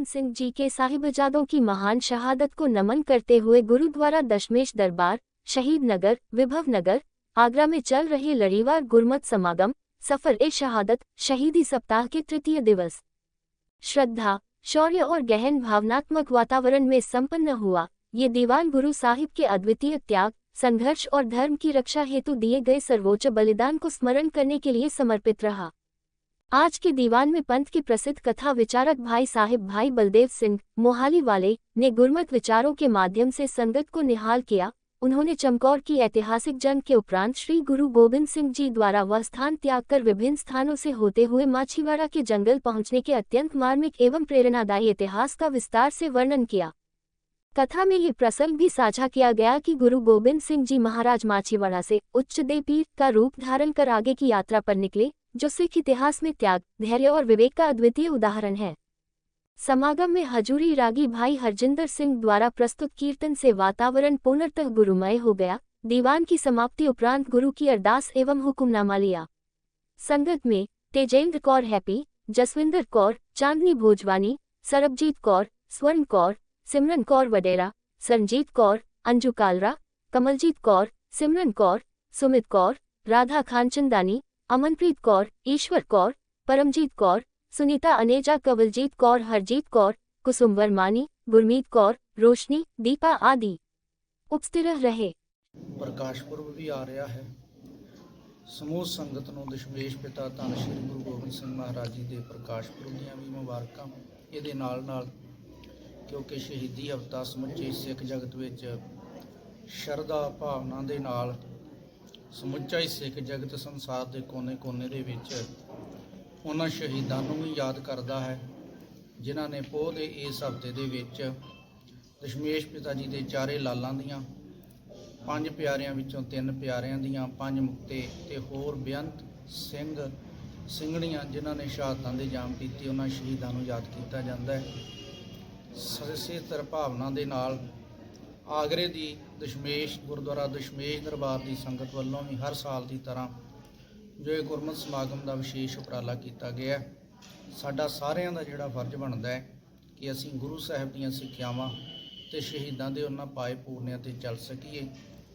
सिंह जी के साहिबजादों की महान शहादत को नमन करते हुए गुरुद्वारा दशमेश दरबार, शहीद नगर, विभव नगर, आगरा में चल रहे लड़ीवार गुरमत समागम सफर-ए-शहादत शहीदी सप्ताह के तृतीय दिवस श्रद्धा, शौर्य और गहन भावनात्मक वातावरण में संपन्न हुआ। ये दीवान गुरु साहिब के अद्वितीय त्याग, संघर्ष और धर्म की रक्षा हेतु दिए गए सर्वोच्च बलिदान को स्मरण करने के लिए समर्पित रहा। आज के दीवान में पंथ के प्रसिद्ध कथा विचारक भाई साहिब भाई बलदेव सिंह मोहाली वाले ने गुरमत विचारों के माध्यम से संगत को निहाल किया। उन्होंने चमकौर की ऐतिहासिक जंग के उपरांत श्री गुरु गोबिंद सिंह जी द्वारा वह स्थान त्याग कर विभिन्न स्थानों से होते हुए माछीवाड़ा के जंगल पहुंचने के अत्यंत मार्मिक एवं प्रेरणादायी इतिहास का विस्तार से वर्णन किया। कथा में ये प्रसंग भी साझा किया गया कि गुरु गोबिंद सिंह जी महाराज माछीवाड़ा से उच्चदेव पीर का रूप धारण कर आगे की यात्रा पर निकले, जो सिख इतिहास में त्याग, धैर्य और विवेक का अद्वितीय उदाहरण है। समागम में हजूरी रागी भाई हरजिंदर सिंह द्वारा प्रस्तुत कीर्तन से वातावरण पूर्णतः गुरुमय हो गया। दीवान की समाप्ति उपरांत गुरु की अरदास एवं हुक्मनामा लिया। संगत में तेजेंद्र कौर हैप्पी, जसविंदर कौर, चांदनी भोजवानी, सरबजीत कौर, स्वर्ण कौर, सिमरन कौर वडेरा, संजीत कौर, अंजू कालरा, कमलजीत कौर, सिमरन कौर, सुमित कौर, राधा खानचंदानी, अमनप्रीत कौर, ईश्वर कौर, परमजीत कौर, सुनीता अनेजा, कवलजीत कौर, हरजीत कौर, कुसुम वर्मानी, गुरमीत कौर, रोशनी, दीपा आदि उपस्थित रहे। प्रकाश पुरब भी आ रहा है। समूह संगत ਨੂੰ ਦਸ਼ਮੇਸ਼ ਪਿਤਾ ਧੰਨ ਸ਼੍ਰੀ ਗੁਰੂ ਗੋਬਿੰਦ ਸਿੰਘ ਮਹਾਰਾਜ ਜੀ ਦੇ ਪ੍ਰਕਾਸ਼ ਪੁਰਬ ਦੀਆਂ ਵੀ ਮੁਬਾਰਕਾਂ। ਇਹਦੇ ਨਾਲ ਕਿਉਂਕਿ ਸ਼ਹੀਦੀ ਹਫ਼ਤਾ ਸਮੁੱਚੇ ਸਿੱਖ ਜਗਤ ਵਿੱਚ ਸ਼ਰਧਾ ਭਾਵਨਾ ਦੇ ਨਾਲ ਸਮੁੱਚਾ ਹੀ ਸਿੱਖ ਜਗਤ ਸੰਸਾਰ ਦੇ ਕੋਨੇ-ਕੋਨੇ ਦੇ ਵਿੱਚ ਉਹਨਾਂ ਸ਼ਹੀਦਾਂ ਨੂੰ ਵੀ ਯਾਦ ਕਰਦਾ ਹੈ, ਜਿਨ੍ਹਾਂ ਨੇ ਪੋਹ ਦੇ ਇਸ ਹਫ਼ਤੇ ਦੇ ਵਿੱਚ ਦਸ਼ਮੇਸ਼ ਪਿਤਾ ਜੀ ਦੇ ਚਾਰੇ ਲਾਲਾਂ ਦੀਆਂ, 5 ਪਿਆਰਿਆਂ ਵਿੱਚੋਂ 3 ਪਿਆਰਿਆਂ ਦੀਆਂ, 5 ਮੁਕਤੇ ਤੇ ਹੋਰ ਬੇਅੰਤ ਸਿੰਘ ਸਿੰਘਣੀਆਂ ਜਿਨ੍ਹਾਂ ਨੇ ਸ਼ਹਾਦਤਾਂ ਦੇ ਜਾਮ ਪੀਤੇ, ਉਹਨਾਂ ਸ਼ਹੀਦਾਂ ਨੂੰ ਯਾਦ ਕੀਤਾ ਜਾਂਦਾ ਹੈ। ਇਸੇ ਤਰ੍ਹਾਂ ਭਾਵਨਾ ਦੇ ਨਾਲ ਆਗਰੇ ਦੀ ਦਸ਼ਮੇਸ਼ ਗੁਰਦੁਆਰਾ ਦਸ਼ਮੇਸ਼ ਦਰਬਾਰ ਦੀ ਸੰਗਤ ਵੱਲੋਂ ਵੀ ਹਰ ਸਾਲ ਦੀ ਤਰ੍ਹਾਂ ਜੋ ਇਹ ਗੁਰਮਤਿ ਸਮਾਗਮ ਦਾ ਵਿਸ਼ੇਸ਼ ਉਪਰਾਲਾ ਕੀਤਾ ਗਿਆ। ਸਾਡਾ ਸਾਰਿਆਂ ਦਾ ਜਿਹੜਾ ਫਰਜ਼ ਬਣਦਾ ਹੈ ਕਿ ਅਸੀਂ ਗੁਰੂ ਸਾਹਿਬ ਦੀਆਂ ਸਿੱਖਿਆਵਾਂ ਤੇ ਸ਼ਹੀਦਾਂ ਦੇ ਉਹਨਾਂ ਪਾਏ ਪੂਰਨਿਆਂ ਤੇ ਚੱਲ ਸਕੀਏ।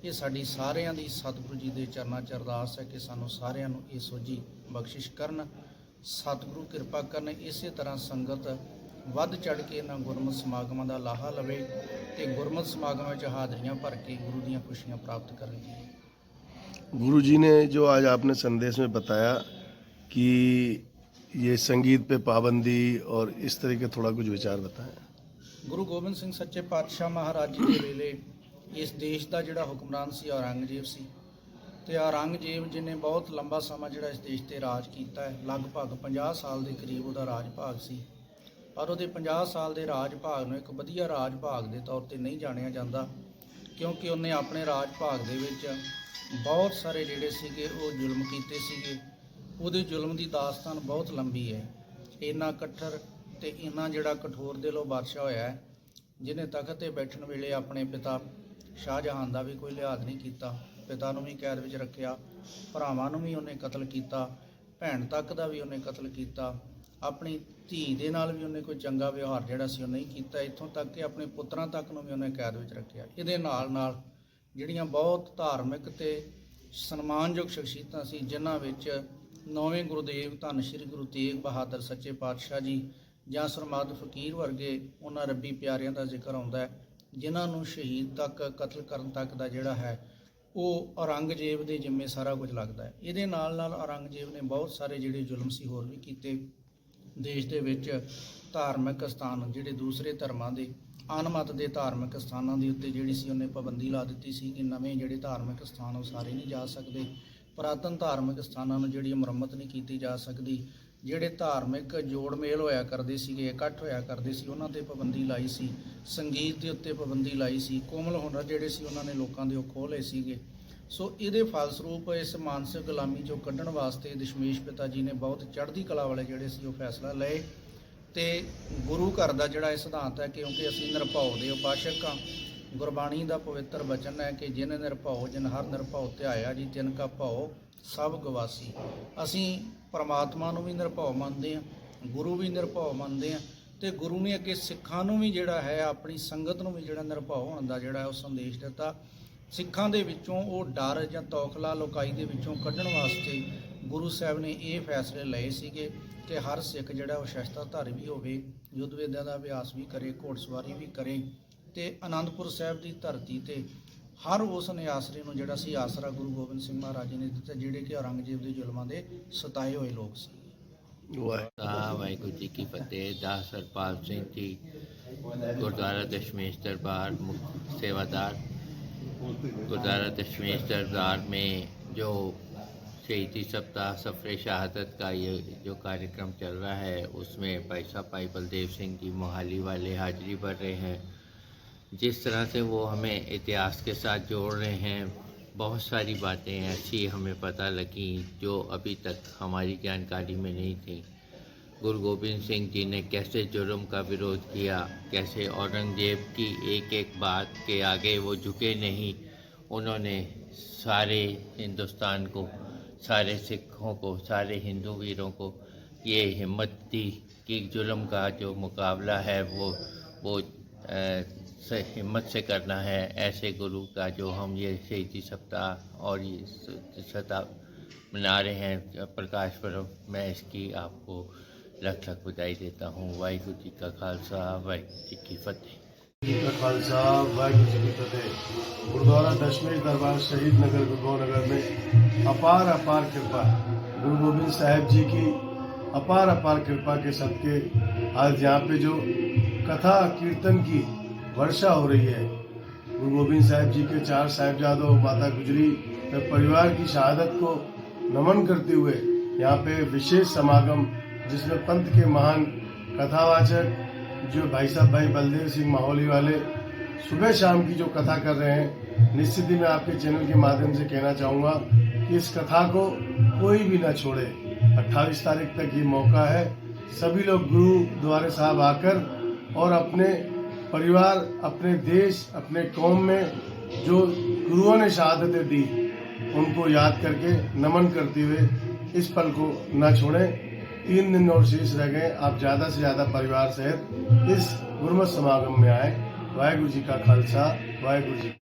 ਇਹ ਸਾਡੀ ਸਾਰਿਆਂ ਦੀ ਸਤਿਗੁਰੂ ਜੀ ਦੇ ਚਰਨਾਂ 'ਚ ਅਰਦਾਸ ਹੈ ਕਿ ਸਾਨੂੰ ਸਾਰਿਆਂ ਨੂੰ ਇਹ ਸੋਝੀ ਬਖਸ਼ਿਸ਼ ਕਰਨ, ਸਤਿਗੁਰੂ ਕਿਰਪਾ ਕਰਨ। ਇਸੇ ਤਰ੍ਹਾਂ ਸੰਗਤ ਵੱਧ ਚੜ੍ਹ ਕੇ ਇਹਨਾਂ ਗੁਰਮਤਿ ਸਮਾਗਮਾਂ ਦਾ ਲਾਹਾ ਲਵੇ ਤੇ ਗੁਰਮਤਿ ਸਮਾਗਮਾਂ ਵਿੱਚ ਹਾਜ਼ਰੀਆਂ ਭਰ ਕੇ ਗੁਰੂ ਦੀਆਂ ਖੁਸ਼ੀਆਂ ਪ੍ਰਾप्त करेंगे। गुरु जी ने जो आज आपने संदेश में बताया कि ये संगीत पे पाबंदी और इस तरह के थोड़ा कुछ विचार बताएं। गुरु गोबिंद सिंह सच्चे पातशाह महाराज जी के वेले इस देश का जिहड़ा हुक्मरान सी औरंगजेब सी ते औरंगजेब जी ने बहुत लंबा समा जिहड़ा इस देश ते राज कीता है। लगभग 50 साल के करीब उहदा राज भाग सी, पर उहदे 50 साल के राज भाग नूं एक वधिया राज भाग के तौर पर नहीं जाणिया जाता, क्योंकि उन्हें अपने राज भाग दे विच बहुत सारे जिहड़े सीगे वो जुल्म कीते सीगे। उहदे जुल्म की दास्तान बहुत लंबी है। इन्ना कट्ठर ते इन्ना जिहड़ा कठोर दिलों बादशाह होया है, जिन्हें तख्त ते बैठण वेले अपने पिता शाहजहान का भी कोई लिहाज नहीं किया, पिता नूं भी कैद विच रखिया, भरावां नूं भी उन्हें कतल किया, भैण तक का भी उन्हें कतल किया, अपनी धी दे नाल भी उन्हें कोई चंगा व्यवहार जिहड़ा सी नहीं किया, इत्थों तक कि अपने पुत्रां तक नूं भी उन्हें कैद विच रखिया। इहदे नाल ਜਿਹੜੀਆਂ ਬਹੁਤ ਧਾਰਮਿਕ ਤੇ ਸਨਮਾਨਯੋਗ ਸ਼ਖਸੀਅਤਾਂ ਸੀ, ਜਿਨ੍ਹਾਂ ਵਿੱਚ 9ਵੇਂ ਗੁਰੂਦੇਵ ਧੰਨ ਸ਼੍ਰੀ ਗੁਰੂ ਤੇਗ ਬਹਾਦਰ ਸੱਚੇ ਪਾਤਸ਼ਾਹ ਜੀ ਜਾਂ ਸਰਮਦ ਫਕੀਰ ਵਰਗੇ ਉਹਨਾਂ ਰੱਬੀ ਪਿਆਰਿਆਂ ਦਾ ਜ਼ਿਕਰ ਆਉਂਦਾ ਹੈ, ਜਿਨ੍ਹਾਂ ਨੂੰ ਸ਼ਹੀਦ ਤੱਕ ਕਤਲ ਕਰਨ ਤੱਕ ਦਾ ਜਿਹੜਾ ਹੈ ਉਹ ਔਰੰਗਜ਼ੇਬ ਦੇ ਜਿੰਮੇ ਸਾਰਾ ਕੁਝ ਲੱਗਦਾ ਹੈ। ਇਹਦੇ ਨਾਲ ਔਰੰਗਜ਼ੇਬ ਨੇ ਬਹੁਤ ਸਾਰੇ ਜਿਹੜੇ ਜ਼ੁਲਮ ਸੀ ਹੋਰ ਵੀ ਕੀਤੇ। ਦੇਸ਼ ਦੇ ਵਿੱਚ ਧਾਰਮਿਕ ਸਥਾਨ ਜਿਹੜੇ ਦੂਸਰੇ ਧਰਮਾਂ ਦੇ ਅਨਮਤ ਦੇ ਧਾਰਮਿਕ ਸਥਾਨਾਂ ਦੇ ਉੱਤੇ ਜਿਹੜੀ ਸੀ ਉਹਨੇ ਪਾਬੰਦੀ ਲਾ ਦਿੱਤੀ ਸੀ ਕਿ ਨਵੇਂ ਜਿਹੜੇ ਧਾਰਮਿਕ ਸਥਾਨ ਉਹ ਸਾਰੇ ਨਹੀਂ ਜਾ ਸਕਦੇ। ਪੁਰਾਤਨ ਧਾਰਮਿਕ ਸਥਾਨਾਂ ਨੂੰ ਜਿਹੜੀ ਮੁਰੰਮਤ ਨਹੀਂ ਕੀਤੀ ਜਾ ਸਕਦੀ। ਜਿਹੜੇ ਧਾਰਮਿਕ ਜੋੜ ਮੇਲ ਹੋਇਆ ਕਰਦੇ ਸੀਗੇ, ਇਕੱਠ ਹੋਇਆ ਕਰਦੇ ਸੀ, ਉਹਨਾਂ 'ਤੇ ਪਾਬੰਦੀ ਲਾਈ ਸੀ। ਸੰਗੀਤ ਦੇ ਉੱਤੇ ਪਾਬੰਦੀ ਲਾਈ ਸੀ। ਕੋਮਲ ਹੁਨਰ ਜਿਹੜੇ ਸੀ ਉਹਨਾਂ ਨੇ ਲੋਕਾਂ ਦੇ ਉਹ ਖੋਹ ਲਏ ਸੀਗੇ। ਸੋ ਇਹਦੇ ਫਲਸਰੂਪ ਇਸ ਮਾਨਸਿਕ ਗੁਲਾਮੀ 'ਚੋਂ ਕੱਢਣ ਵਾਸਤੇ ਦਸ਼ਮੇਸ਼ ਪਿਤਾ ਜੀ ਨੇ ਬਹੁਤ ਚੜ੍ਹਦੀ ਕਲਾ ਵਾਲੇ ਜਿਹੜੇ ਸੀ ਉਹ ਫੈਸਲਾ ਲਏ। ਤੇ ਗੁਰੂ ਘਰ ਦਾ ਜਿਹੜਾ ਇਹ ਸਿਧਾਂਤ ਹੈ, ਕਿਉਂਕਿ ਅਸੀਂ ਨਿਰਭਉ ਦੇ ਉਪਾਸ਼ਕ ਹਾਂ, ਗੁਰਬਾਣੀ ਦਾ ਪਵਿੱਤਰ ਬਚਨ ਹੈ ਕਿ ਜਿਨ ਨਿਰਭਉ ਜਿਨ ਹਰ ਨਿਰਭਉ ਧਿਆਇਆ ਜੀ ਤਿਨ ਕਾ ਭਉ ਸਭ ਗਵਾਸੀ। ਅਸੀਂ ਪਰਮਾਤਮਾ ਨੂੰ ਵੀ ਨਿਰਭਉ ਮੰਨਦੇ ਹਾਂ, ਗੁਰੂ ਵੀ ਨਿਰਭਉ ਮੰਨਦੇ ਹਾਂ, ਤੇ ਗੁਰੂ ਨੇ ਅੱਗੇ ਸਿੱਖਾਂ ਨੂੰ ਵੀ ਜਿਹੜਾ ਹੈ ਆਪਣੀ ਸੰਗਤ ਨੂੰ ਵੀ ਜਿਹੜਾ ਨਿਰਭਉ ਹੋਣ ਦਾ ਜਿਹੜਾ ਉਹ ਸੰਦੇਸ਼ ਦਿੱਤਾ। ਸਿੱਖਾਂ ਦੇ ਵਿੱਚੋਂ ਉਹ ਡਰ ਜਾਂ ਤੌਖਲਾ ਲੋਕਾਈ ਦੇ ਵਿੱਚੋਂ ਕੱਢਣ ਵਾਸਤੇ ਗੁਰੂ ਸਾਹਿਬ ਨੇ ਇਹ ਫੈਸਲੇ ਲਏ ਸੀਗੇ ਕਿ ਹਰ ਸਿੱਖ ਜਿਹੜਾ ਉਹ ਸ਼ਸਤਰਧਾਰੀ ਵੀ ਹੋਵੇ, ਯੁੱਧ ਵਿਦਿਆ ਦਾ ਅਭਿਆਸ ਵੀ ਕਰੇ, ਘੋੜਸਵਾਰੀ ਵੀ ਕਰੇ ਤੇ ਆਨੰਦਪੁਰ ਸਾਹਿਬ ਦੀ ਧਰਤੀ ਤੇ ਹਰ ਉਸ ਨਿਆਸਰੇ ਨੂੰ ਜਿਹੜਾ ਸੀ ਆਸਰਾ ਗੁਰੂ ਗੋਬਿੰਦ ਸਿੰਘ ਮਹਾਰਾਜ ਜੀ ਨੇ ਦਿੱਤਾ, ਜਿਹੜੇ ਕਿ ਔਰੰਗਜ਼ੇਬ ਦੇ ਜ਼ੁਲਮਾਂ ਦੇ ਸਤਾਏ ਹੋਏ ਲੋਕ ਸੀ। ਵਾਹਿਗੁਰੂ ਜੀ ਕੀ ਫਤਿਹ। ਦਾਸ ਹਰਪਾਲ ਸਿੰਘ ਜੀ, ਗੁਰਦੁਆਰਾ दशमेश दरबार मुख्य सेवादार। गुरुद्वारा दशमेश दरबार में जो शहीदी सप्ताह सफ़र शहादत का ये जो कार्यक्रम चल रहा है उसमें भाई साहब भाई बलदेव सिंह जी मोहाली वाले हाजिरी भर रहे हैं। जिस तरह से वो हमें इतिहास के साथ जोड़ रहे हैं, बहुत सारी बातें ऐसी हमें पता लगी जो अभी तक हमारी जानकारी में नहीं थी। गुरु गोबिंद सिंह जी ने कैसे जुर्म का विरोध किया, कैसे औरंगजेब की एक एक बात के आगे वो झुके नहीं। उन्होंने सारे हिंदुस्तान को, सारे सिखों को, सारे हिंदू वीरों को ये हिम्मत दी कि जुर्म का जो मुकाबला है वो हिम्मत से करना है। ऐसे गुरु का जो हम ये शहीदी सप्ताह और ये सप्ताह मना रहे हैं प्रकाश पर्व, मैं इसकी आपको लख लख बधाई देता हूँ। वाहिगुरू जी का खालसा, वाहिगुरू जी की फतेह। जी का खालसा, वाहिगुरू जी की फतेह। गुरुद्वारा दशमेश दरबार शहीद नगर गुरुग्राम नगर में अपार अपार कृपा, गुरु गोबिंद साहिब जी की अपार अपार कृपा के सदके आज यहाँ पे जो कथा कीर्तन की वर्षा हो रही है, गुरु गोबिंद साहिब जी के 4 साहिबजादों माता गुजरी परिवार की शहादत को नमन करते हुए यहाँ पे विशेष समागम, जिसमें पंथ के महान कथावाचक जो भाई साहब भाई बलदेव सिंह माहौली वाले सुबह शाम की जो कथा कर रहे हैं, निश्चित ही मैं आपके चैनल के माध्यम से कहना चाहूँगा कि इस कथा को कोई भी ना छोड़े। 28 तारीख तक ये मौका है, सभी लोग गुरुद्वारे साहब आकर और अपने परिवार, अपने देश, अपने कौम में जो गुरुओं ने शहादतें दी उनको याद करके नमन करते हुए इस पल को न छोड़ें। 3 दिन और शेष रह गए, आप ज़्यादा से ज़्यादा परिवार सहित इस गुरमत समागम में आए। वाहिगुरू जी का खालसा, वाहिगुरू जी।